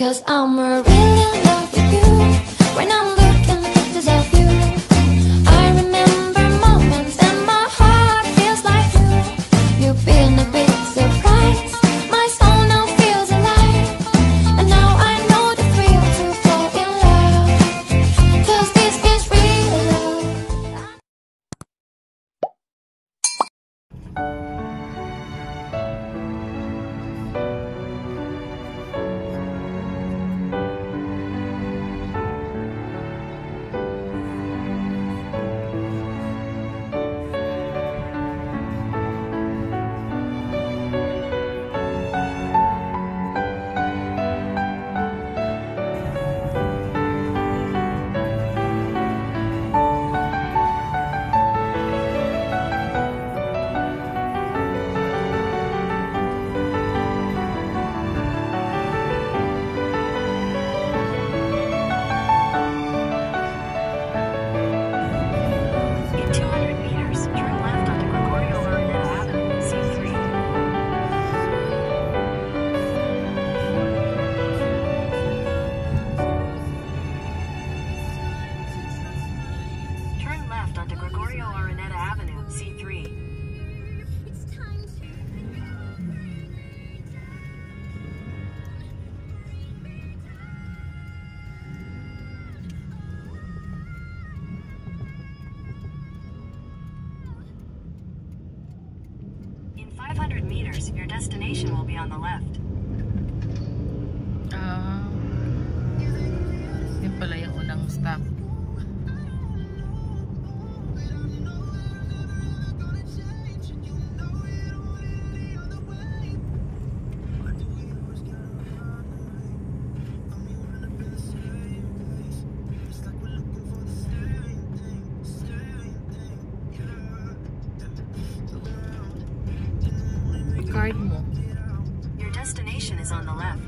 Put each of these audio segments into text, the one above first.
'Cause I'm really in love with you. When I'm looking just at you, I remember moments and my heart feels like you. You've been a big surprise. My soul now feels alive, and now I know the thrill to fall in love. 'Cause this is real love. In 500 meters, your destination will be on the left. Yun pala yung unang stop. Card mo. Your destination is on the left.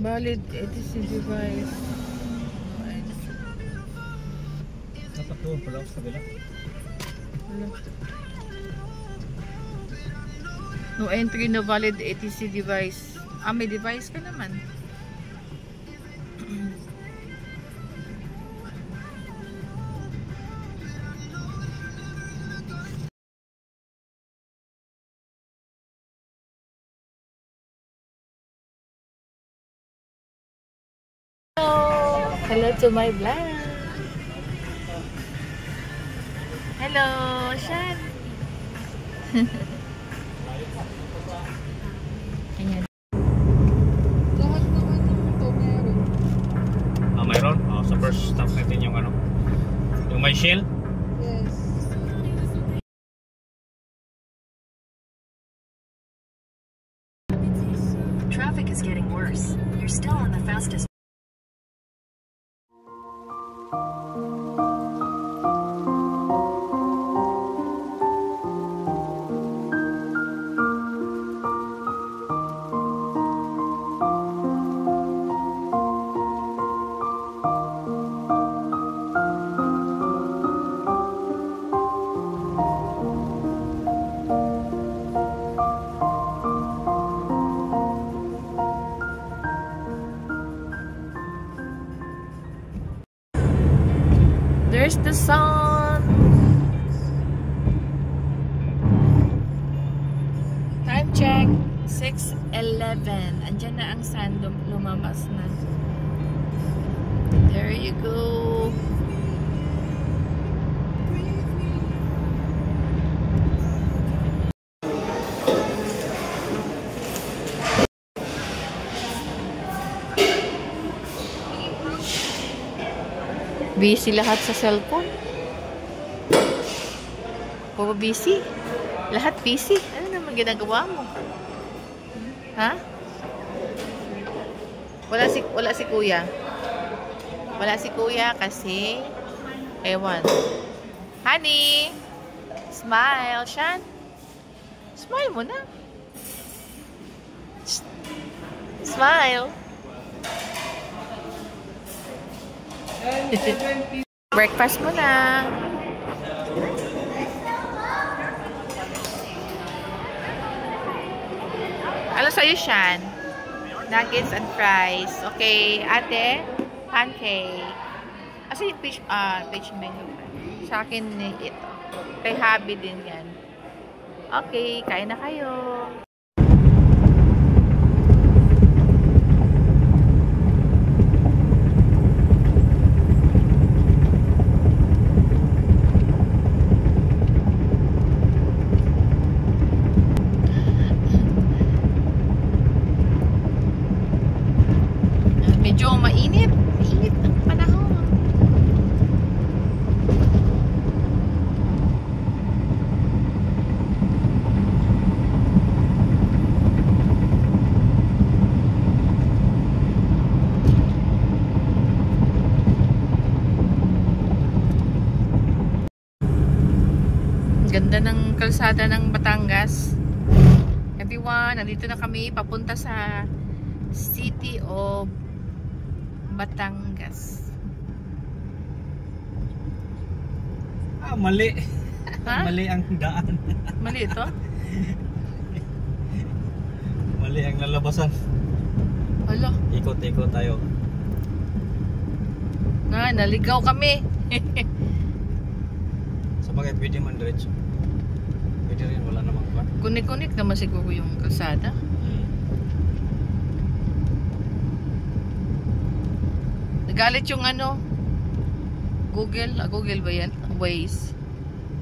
Valid ETC device. Dapat doon pala sa kabila. No entry, no valid ETC device. May device ka naman. Hello to my vlog. Hello, Shan. Ayan. Lahat naman ito meron. Mayroon? Sa first stop natin yung ano? Yung may shell? Yes. Traffic is getting worse. You're still on the fastest. There's the sun. Time check. 6:11. Andyan na ang sun. Lumabas na. There you go. Busy lahat sa cellphone. Puro busy. Lahat busy. Ano naman ginagawa mo? Ha? Wala si kuya. Wala si kuya kasi ewan. Honey! Smile, Shan. Smile mo na. Smile. Breakfast mo na. Ano sa'yo, Shan? Nuggets and fries. Okay, ate? Pancake. Asa yung peach mango. Sa akin, ito. Kay Habi din yan. Okay, kain na kayo. Medyo mainit. Mainit ang panahon. Ganda ng kalsada ng Batangas. Everyone, nandito na kami papunta sa City of Batangas. Mali. Ha? Mali ang daan. Mali ito? Mali ang lalabasan. Hala. Ikot-ikot tayo. Naligaw kami. Sa bagay, pwede man diretso. Pwede rin, wala namang ba? Kunik-kunik naman siguro yung kalsada. Nagalit yung Google ba yan? Waze.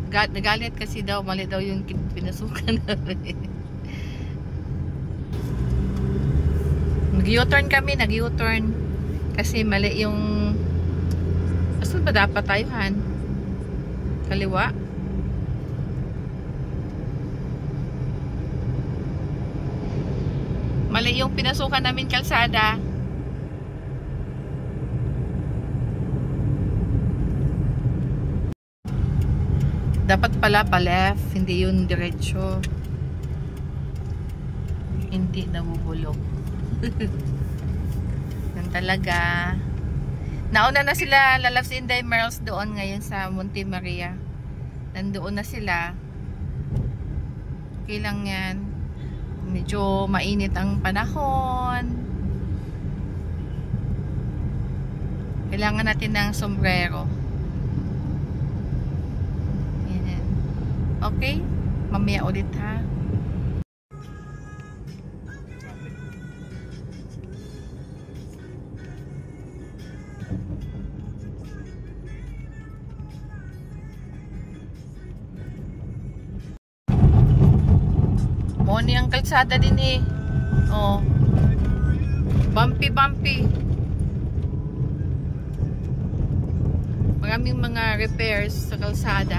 Nagalit kasi daw, mali daw yung pinasukan namin. Nag-U-turn kami, nag-U-turn. Kasi mali yung... Saan ba dapat tayo, Han? Kaliwa? Mali yung pinasukan namin kalsada. Dapat pala pa-left, hindi yun diretso. Hindi nabubulok. Yan talaga. Nauna na sila, Lalabs Inday Merls doon ngayon sa Monte Maria. Nandoon na sila. Okay lang yan. Medyo mainit ang panahon. Kailangan natin ng sombrero. Okay? Mamaya ulit ha. Moni ang kalsada din eh. Oh. Bumpy. Maraming mga repairs sa kalsada.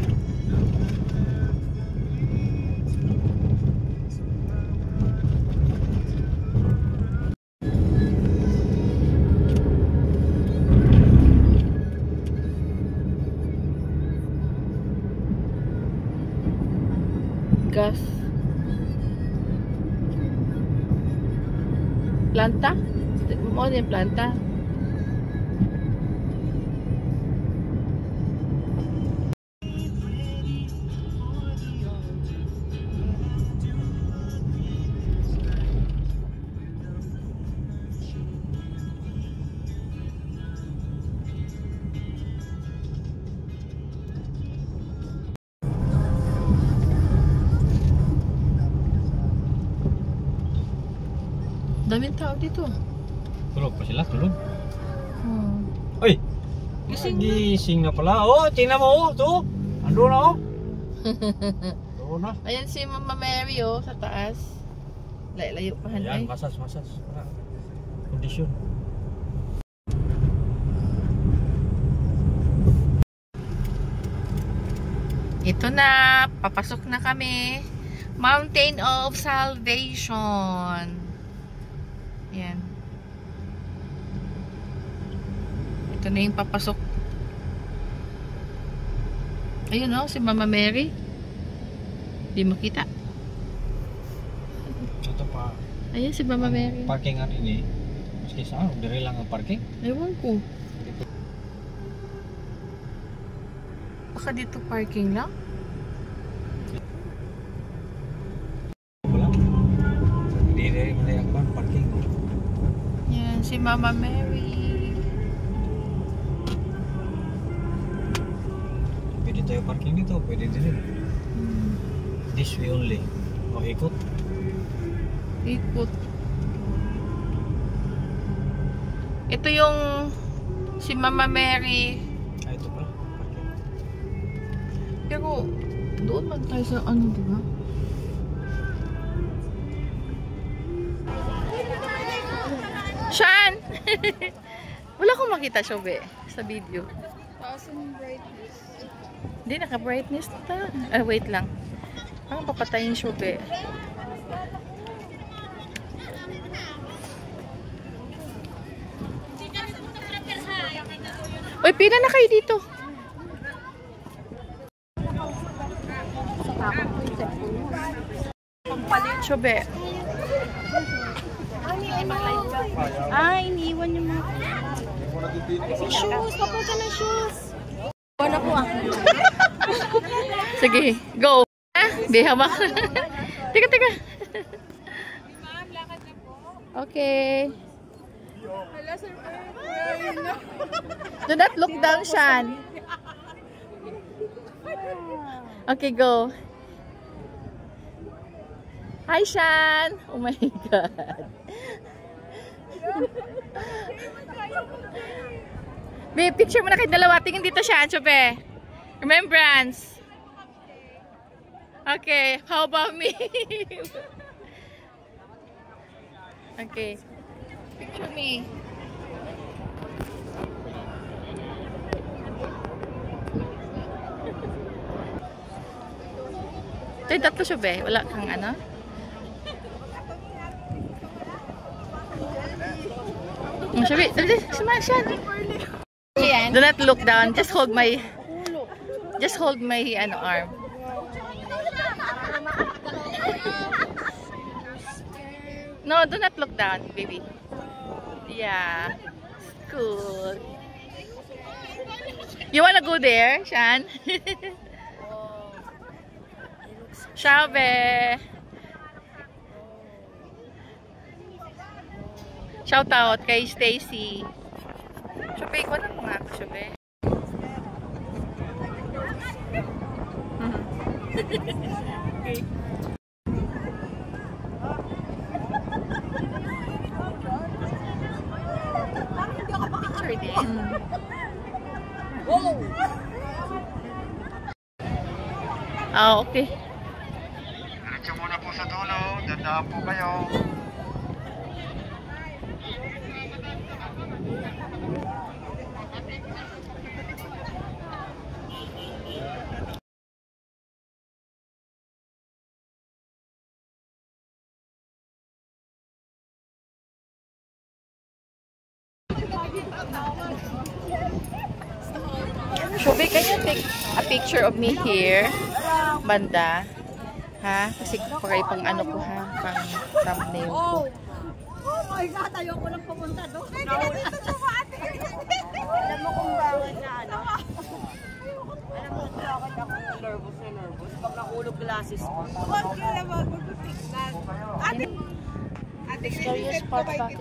Gas. Planta? Mo din planta. Daming tao dito. Tulog pa sila, tulog. Uy! Gising na pala. Oh, tingnan mo, to. Ando na, oh. Doon na. Ayan si Mama Mary sa taas. Layo pa Ayan, ay. masas. Kondisyon. Ito na, papasok na kami. Mountain of Salvation. Yan. Ito na yung papasok. Ayun si Mama Mary. Di makita. Ito pa. Ayun si Mama Mary. Parkingan ini. Maski saan, dire lang ang parking. Ewan ko. Baka dito parking lang? Wala. Dire Dili mo na yung parking. Yan, si Mama Mary. Pwede tayo parking dito, pwede din. This way only. O ikot. Ikot. Ito yung si Mama Mary. Ah, ito pa. Parking. Pero doon man tayo sa ano, di ba? Shan! Wala akong makita, Shobe, sa video. Hindi, naka-brightness ta. Wait lang. Parang papatayin, Shobe. Uy, pila na kayo dito. Shobe. Ay, iniwan yung mga... Shoes! Papunta na shoes! Wala po ah. Sige, go. Bihamak. Teka, teka. Okay. Do not look down, Shan. Okay, go. Hi, Shan. Oh my God. Babe, picture mo na kayo dalawa. Tingin dito, Shan. Chope. Remembrance. Okay, how about me? Okay. Picture me. Ito, tatlo siya, be. Wala kang ano? Sabi, sumasyan. Do not look down. Just hold my ano, arm. No, do not look down, baby. Yeah. Cool. You wanna go there, Shan? Shabe. Shout out kay Stacy. Shabe, ko na mga ako, Shabe. Okay. Picture din. Ah, okay. Diretso muna po sa dulo. Dadaan po kayo. Shobe, can you take a picture of me here? Banda. Ha? Kasi pakay pang ano ko ha. Pang thumbnail ko. Oh my God, ayoko lang pumunta doon. Alam mo kung bakit na ano? Alam mo kung bakit ako nervous na nervous? Pag nakulog glasses ko. Huwag ka na magpipignan. Ate, serious part ba?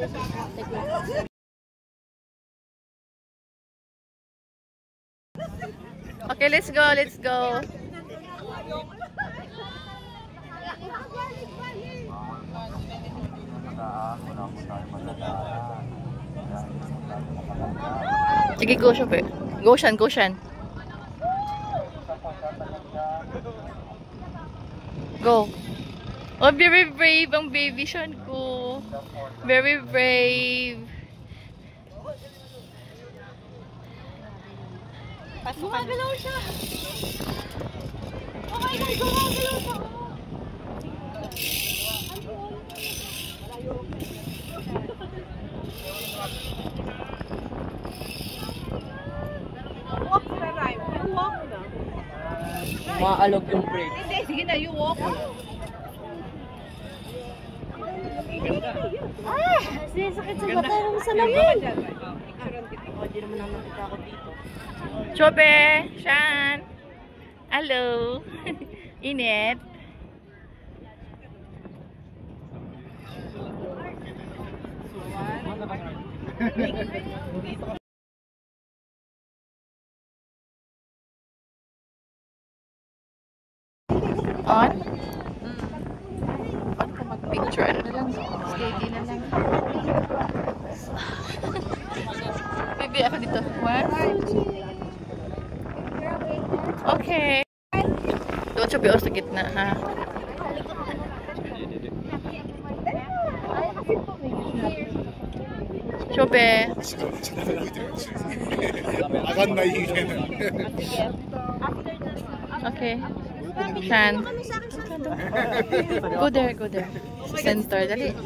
Okay, let's go, let's go. Sige, go siya, pe. Go siyan, go siyan. Go. Oh, very brave ang baby Sean ko. Very brave. Gumagalaw siya. Oh my God, gumagalaw siya. Walk na, Ryan. You walk na. Maalog yung brake. Hindi, sige na, you walk. Ah! Sakit sa mata ng salamin. Hindi naman naman ako dito. Chobe, Shan. Hello. Init. On? On ka mag-picture. Ano na lang? Steady na lang. Baby, ako dito. What? Okay. Doon siya bios sa gitna, ha? Shobe. Okay. Shan. Go there, go there. Sa center, dali.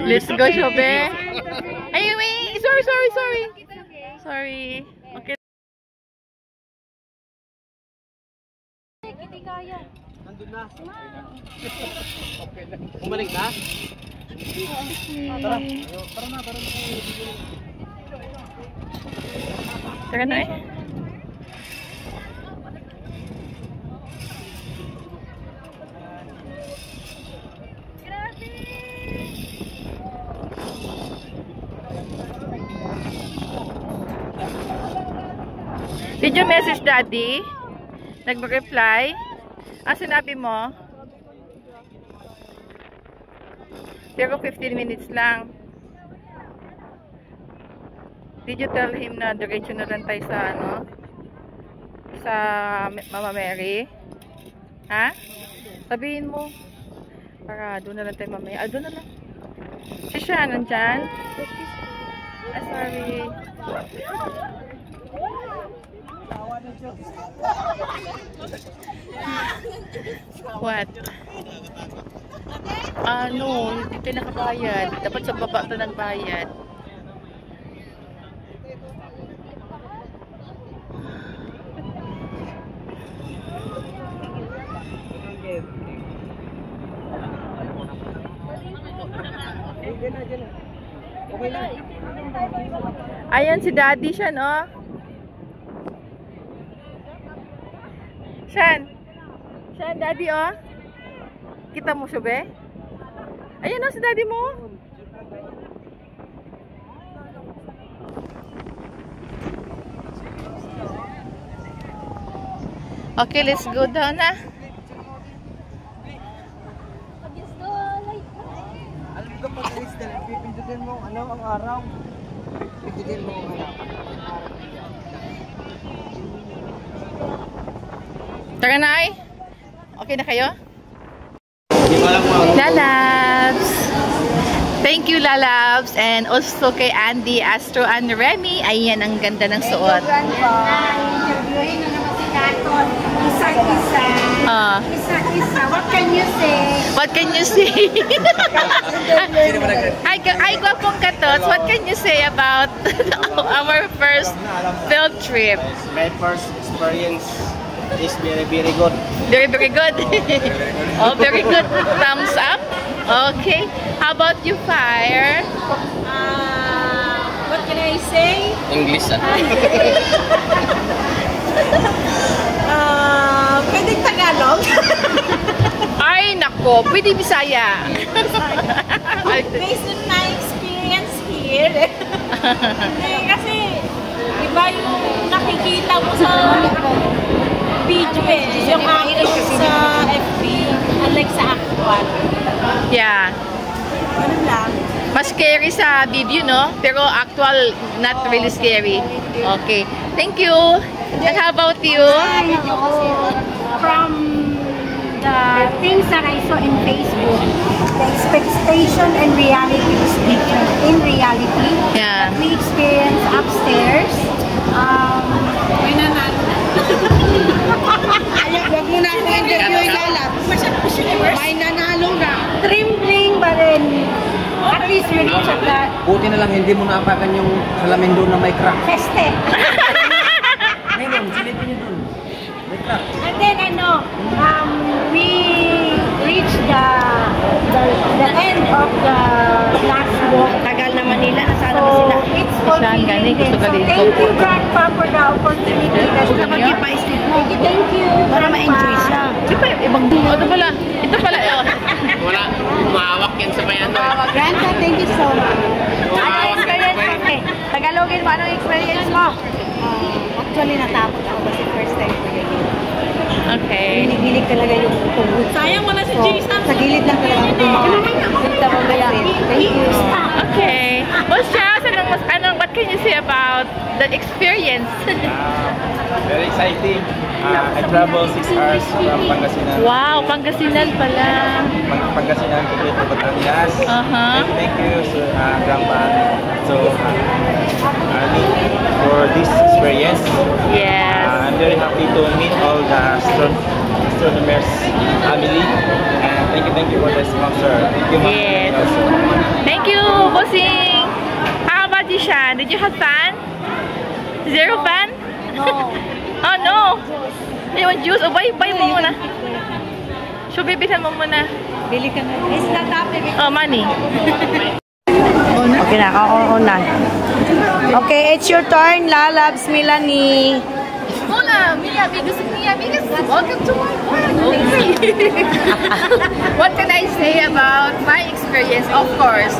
Let's go, Shobe. Ay, wait. Sorry. Okay. Nandun na. Bumalik na? Tara. Tara na eh. Did you message Daddy? Nag-reply? Ah, sinabi mo? Pero 15 minutes lang. Did you tell him na diretso na lang tayo sa ano? Sa Mama Mary? Ha? Sabihin mo. Para doon na lang tayo mamaya. Ah, doon na lang. Si Shan, nandyan? Ah, sorry. What? No, hindi tayo nakabayad. Dapat sa baba ito nagbayad. Ayan si Daddy Shan, oh. Shan, Daddy, oh. Kita mo siya, be? Ayan, oh, si Daddy mo. Okay, let's go down na. Alam ko pag alis na lang, pipindutin mo ang araw. Pipindutin mo ang araw. Tara na ay. Okay na kayo? Lalabs! Thank you, Lalabs! And also kay Andy, Astro, and Remy. Ayan, ang ganda ng suot. Interviewin na naman si Katon. Isa-isa. Isa-isa. What can you say? What can you say? Ay, gwapong Katots. What can you say about our first field trip? My first experience is very, very good. Very, very good. Oh, very good. Thumbs up. Okay. How about you, Fire? What can I say? English, Pwedeng Tagalog. Ay, nako. Pwede Bisaya. Based on my experience here. Kasi, iba yung nakikita mo sa video eh. Yung acting sa FB, unlike sa actual. Yeah. Ganun lang. Mas scary sa video, no? Pero actual, not really scary. Okay. Thank you. And how about you? From the things that I saw in Facebook, the expectation and reality is different. In reality, Yeah. we experience upstairs. May nanalo. Huwag mo na ako interview ilalap. May nanalo na. Trembling, but then at least you reach at the Buti na lang hindi mo naapakan yung salamin doon na may crack. feste. Ngayon, silipin niyo doon. May crack. And then we reached the end of the last walk. Tagal naman nila. Nasaan So it's fulfilling. gusto So ka din. thank you, Grandpa, for the opportunity that you gave. Thank you. Para ma-enjoy siya. Di ba, ibang ano pala? Actually, natakot ako kasi first time ko yun. Okay. Hinigilig talaga yung tungkol. Sayang wala si Jason. Sa gilid lang talaga ako dumaan. Kita mamaya. Thank you. Okay. Well, Charles, what can you say about the experience? Very exciting. I traveled 6 hours from Pangasinan. Wow, Pangasinan pala. Pangasinan to Batangas. Thank you, Grandpa. So, for this experience. Yes. I'm very happy to meet all the astronomers family. And thank you for the sponsor. Thank you, Ma'am. Yes. Also. Thank you, Bossing. How about you, Shan? Did you have fun? Zero fun? No. Oh, no. Yung juice. Oh, buy mo muna. So, bibilhan mo muna. Bili ka na. Is that after? Oh, money. Okay na, ako una. Okay, it's your turn, Lalabs, Melanie. Hola, mi amigos and mi amigas. Welcome to my vlog. What can I say about my experience? Of course,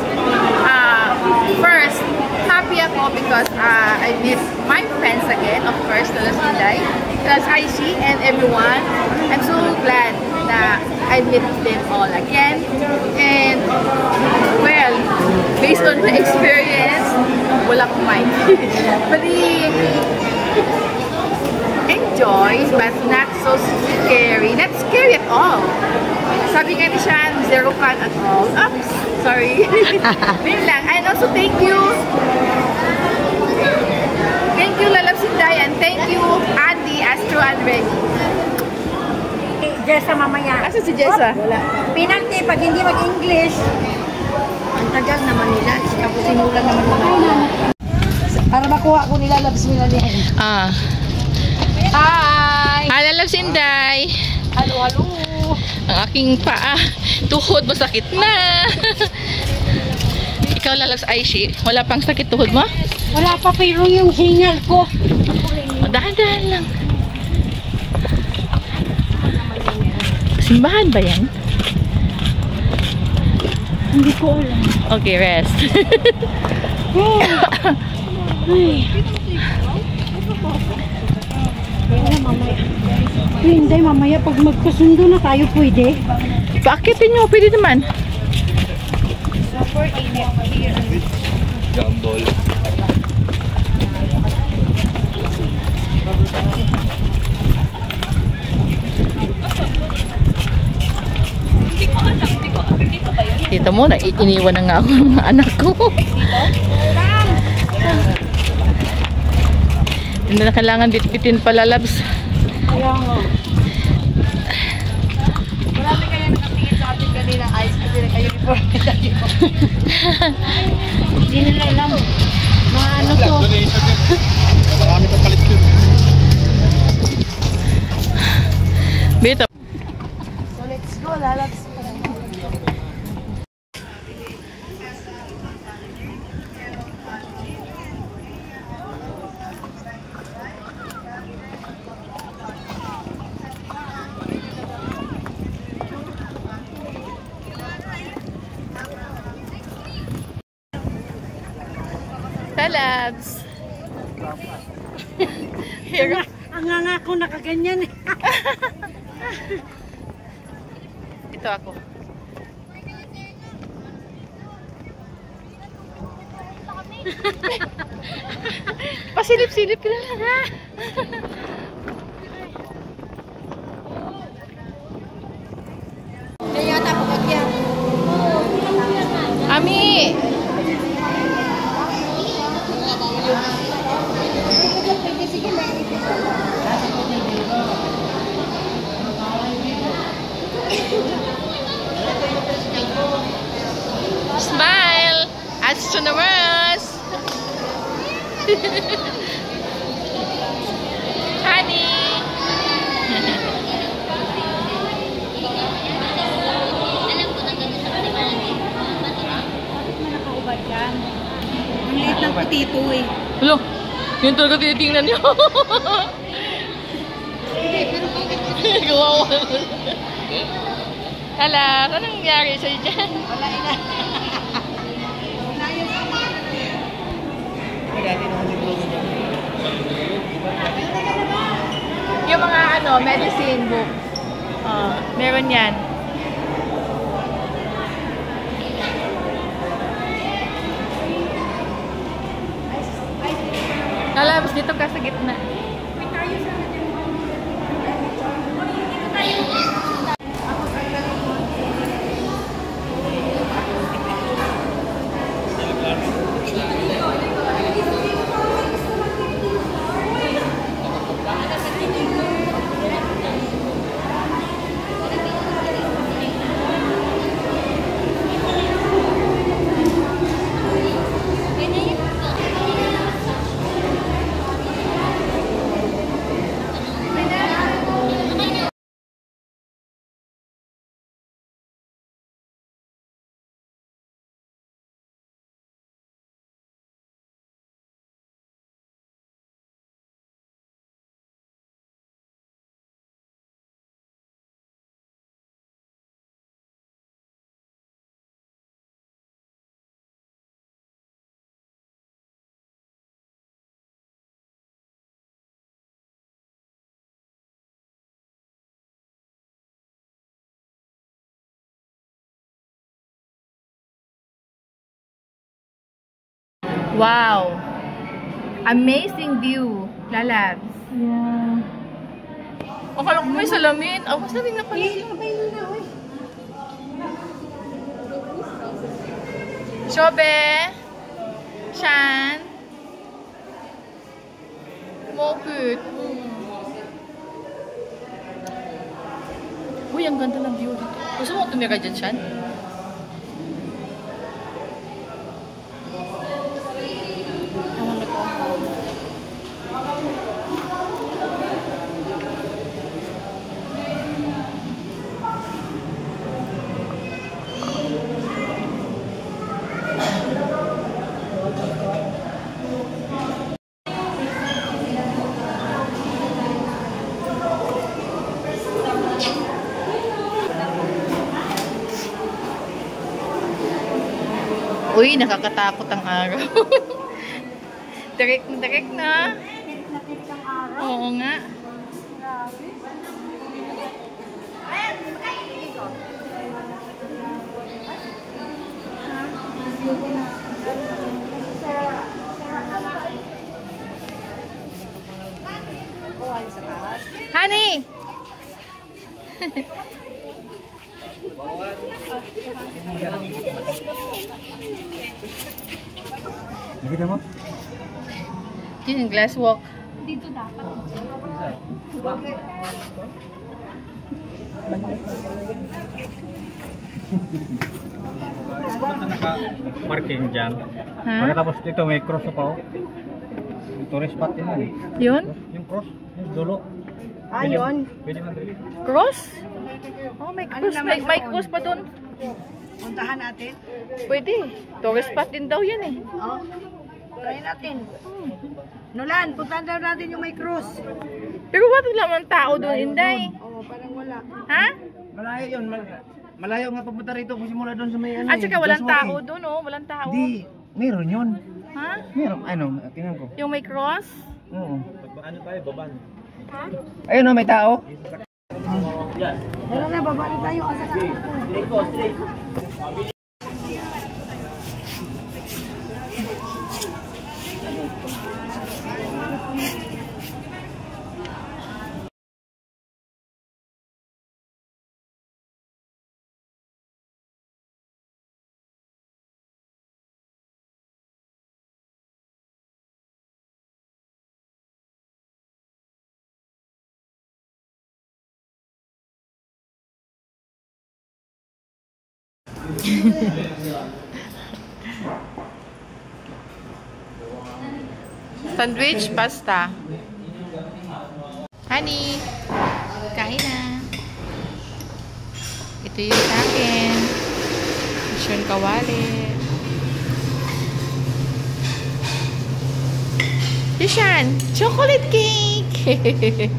first, happy ako because I miss my friends again. Of course, Lolas Inday, Lolas Aishi, and everyone. I'm so glad that I met them all again. And, well, based on the experience, wala ko mind. But enjoy, but not so scary. Not scary at all. Sabi nga ni Shan, zero fun at all. Oops, sorry. Yun lang. And also, thank you. Thank you, Lalab Sinday, and thank you, Andy, Astro, and Reggie. Jessa mamaya. Asa si Jessa? Wala. Pinanti, pag hindi mag-English, ang tagal naman nila. Tapos sinulan naman nila. Para makuha ko nila, labs nila niya. Hi! Hi, Lalab Sinday. Halo, halo. Ang aking paa. Tuhod mo sakit na. Ikaw, Lalabs Aishi, wala pang sakit tuhod mo? Wala pa, pero yung hingal ko. Dahan-dahan lang. Simbahan ba yan? Hindi ko alam. Okay, rest. Hindi, mamaya pag magkasundo na tayo pwede. Paakitin nyo, pwede naman. Jambol. Dito mo, iniwan na nga ako ng mga anak ko. Hindi na kailangan bitbitin pala, Labs. Kaya nga. Marami kayo nakatingin sa atin kanina. Ayos kasi na kayo before. Hindi nila alam. Mga ano to. Marami pa palit yun. Bito. So let's go, Lalabs. Labs. Here. Ang nga ko nakaganyan eh. Ito ako. Pasilip-silip ka lang ha. Kaya tapos yan. Ami! Smile! Astronomers! Honey! Ang liit ng putito eh. Hello! Yun talaga tinitingnan niyo. Kawawa. Hala, anong nangyari sa'yo dyan? Wala ina. Yung mga ano, medicine book. Meron yan. Lalabas dito ka sa gitna. Wow! Amazing view, lalabs. Yeah. Akala ko may salamin. Oh, salamin na pala. Shobe! Chan! Moput! Uy, ang ganda ng view dito. Gusto mo tumira dyan, Chan? Uy, nakakatakot ang araw. Direk na. Oo nga. Honey! Nakita mo? Yun yung glass walk. Dito dapat. Naka-parking dyan. Ha? Pagkatapos dito may cross pa oh. Yung tourist spot yun eh. Yun? Yung cross, yung dulo. Yun. Pwede man dali. Cross? Oh, may cross. May cross pa dun. Puntahan natin. Pwede. Tourist spot din daw yan eh. Oh. Try natin. Nolan, puntahan daw natin yung may cross. Pero wala naman tao doon, Inday. Oo, parang wala. Ha? Malayo yun. Malayo nga papunta rito kung simula doon sa may ano. At saka walang tao doon, oh. Walang tao. Di, meron yun. Ha? Meron, ano, tingnan ko. Yung may cross? Oo. Ano tayo, baban? Ha? Ayun o, may tao. Tara na, babalik tayo. Asa na? Sandwich, pasta. Honey, kain na. Ito yung sa akin. Mission kawali. Yushan, chocolate cake!